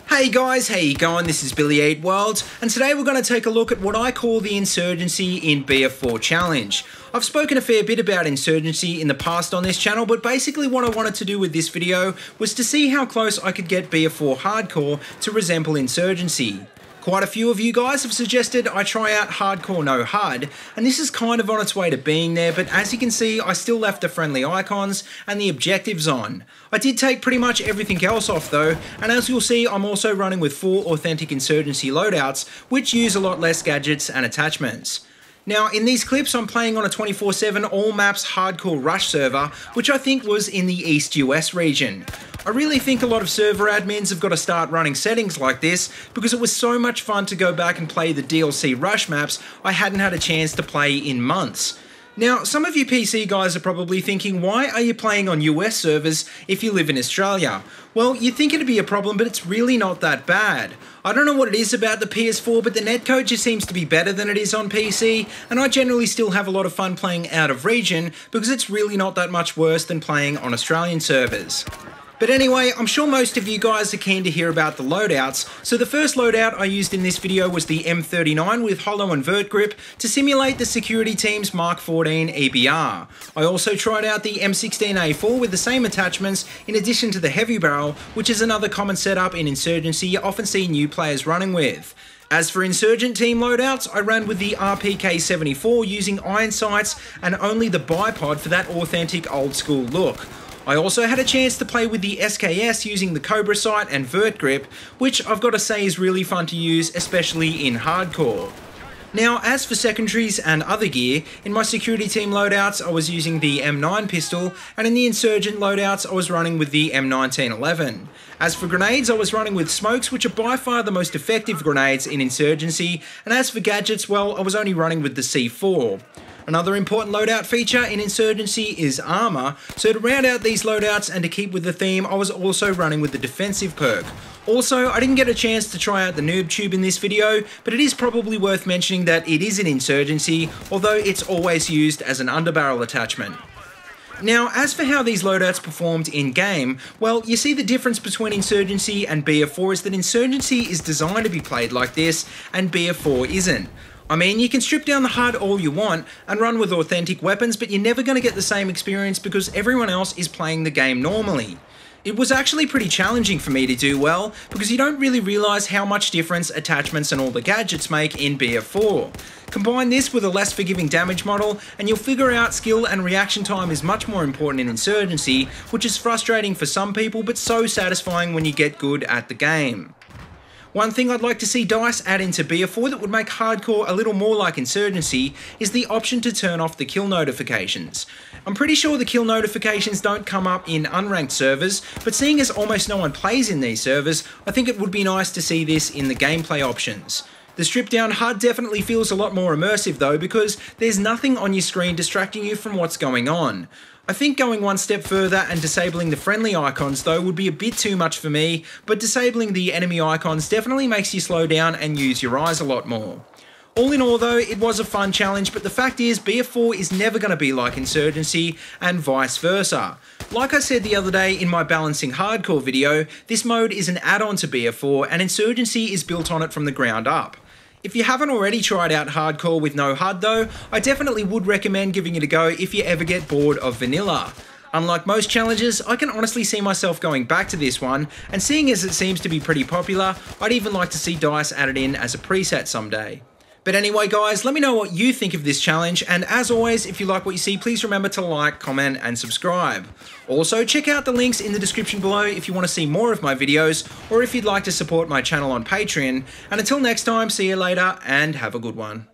Hey guys, how you going? This is BillyEatWorld, and today we're going to take a look at what I call the Insurgency in BF4 challenge. I've spoken a fair bit about Insurgency in the past on this channel, but basically what I wanted to do with this video was to see how close I could get BF4 Hardcore to resemble Insurgency. Quite a few of you guys have suggested I try out Hardcore No HUD, and this is kind of on its way to being there, but as you can see, I still left the friendly icons and the objectives on. I did take pretty much everything else off though, and as you'll see, I'm also running with 4 authentic Insurgency loadouts, which use a lot less gadgets and attachments. Now, in these clips, I'm playing on a 24/7 all maps hardcore rush server, which I think was in the East US region. I really think a lot of server admins have got to start running settings like this because it was so much fun to go back and play the DLC rush maps I hadn't had a chance to play in months. Now, some of you PC guys are probably thinking, why are you playing on US servers if you live in Australia? Well, you'd think it'd be a problem, but it's really not that bad. I don't know what it is about the PS4, but the netcode just seems to be better than it is on PC, and I generally still have a lot of fun playing out of region because it's really not that much worse than playing on Australian servers. But anyway, I'm sure most of you guys are keen to hear about the loadouts, so the first loadout I used in this video was the M39 with hollow and vert grip to simulate the security team's Mark 14 EBR. I also tried out the M16A4 with the same attachments in addition to the heavy barrel, which is another common setup in Insurgency you often see new players running with. As for Insurgent team loadouts, I ran with the RPK-74 using iron sights and only the bipod for that authentic old school look. I also had a chance to play with the SKS using the Cobra sight and vert grip, which I've got to say is really fun to use, especially in hardcore. Now, as for secondaries and other gear, in my security team loadouts I was using the M9 pistol, and in the Insurgent loadouts I was running with the M1911. As for grenades, I was running with smokes, which are by far the most effective grenades in Insurgency, and as for gadgets, well, I was only running with the C4. Another important loadout feature in Insurgency is armor, so to round out these loadouts and to keep with the theme, I was also running with the defensive perk. Also, I didn't get a chance to try out the noob tube in this video, but it is probably worth mentioning that it is an Insurgency, although it's always used as an underbarrel attachment. Now, as for how these loadouts performed in-game, well, you see the difference between Insurgency and BF4 is that Insurgency is designed to be played like this, and BF4 isn't. I mean, you can strip down the HUD all you want and run with authentic weapons, but you're never going to get the same experience because everyone else is playing the game normally. It was actually pretty challenging for me to do well, because you don't really realise how much difference attachments and all the gadgets make in BF4. Combine this with a less forgiving damage model, and you'll figure out skill and reaction time is much more important in Insurgency, which is frustrating for some people but so satisfying when you get good at the game. One thing I'd like to see DICE add into BF4 that would make hardcore a little more like Insurgency is the option to turn off the kill notifications. I'm pretty sure the kill notifications don't come up in unranked servers, but seeing as almost no one plays in these servers, I think it would be nice to see this in the gameplay options. The stripped down HUD definitely feels a lot more immersive though, because there's nothing on your screen distracting you from what's going on. I think going one step further and disabling the friendly icons though would be a bit too much for me, but disabling the enemy icons definitely makes you slow down and use your eyes a lot more. All in all though, it was a fun challenge, but the fact is BF4 is never going to be like Insurgency and vice versa. Like I said the other day in my Balancing Hardcore video, this mode is an add-on to BF4 and Insurgency is built on it from the ground up. If you haven't already tried out hardcore with no HUD though, I definitely would recommend giving it a go if you ever get bored of vanilla. Unlike most challenges, I can honestly see myself going back to this one, and seeing as it seems to be pretty popular, I'd even like to see DICE added in as a preset someday. But anyway guys, let me know what you think of this challenge, and as always, if you like what you see, please remember to like, comment and subscribe. Also, check out the links in the description below if you want to see more of my videos, or if you'd like to support my channel on Patreon, and until next time, see you later and have a good one.